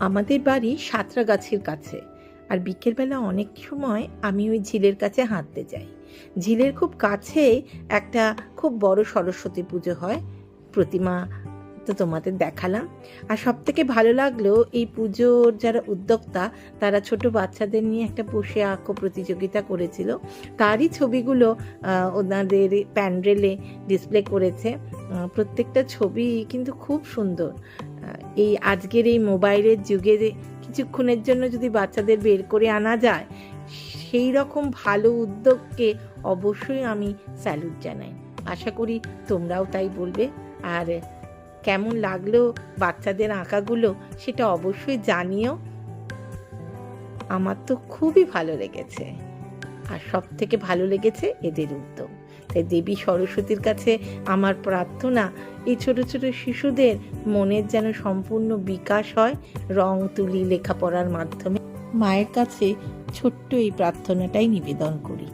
আমাদের বাড়ি সাঁতরাগাছির কাছে। আর বিকেলবেলা অনেক সময় আমি ওই ঝিলের কাছে হাঁটতে যাই। ঝিলের খুব কাছে একটা খুব বড় সরস্বতী পুজো হয়, প্রতিমা তো তোমাদের দেখালাম। আর সব থেকে ভালো লাগলো এই পুজোর যারা উদ্যোক্তা তারা ছোট বাচ্চাদের নিয়ে একটা বসে আঁকো প্রতিযোগিতা করেছিল, তারই ছবিগুলো ওনাদের প্যান্ডেলে ডিসপ্লে করেছে। প্রত্যেকটা ছবি কিন্তু খুব সুন্দর। এই আজকের এই মোবাইলের যুগে কিছুক্ষণের জন্য যদি বাচ্চাদের বের করে আনা যায়, সেই রকম ভালো উদ্যোগকে অবশ্যই আমি স্যালুট জানাই। আশা করি তোমরাও তাই বলবে। আর কেমন লাগলো বাচ্চাদের আঁকাগুলো সেটা অবশ্যই জানিও। আমার তো খুবই ভালো লেগেছে, আর সব থেকে ভালো লেগেছে এদের উদ্যোগ। তাই দেবী সরস্বতীর কাছে আমার প্রার্থনা, এই ছোট ছোট শিশুদের মনের যেন সম্পূর্ণ বিকাশ হয় রং তুলি লেখাপড়ার মাধ্যমে। মায়ের কাছে ছোট্ট এই প্রার্থনাটাই নিবেদন করি।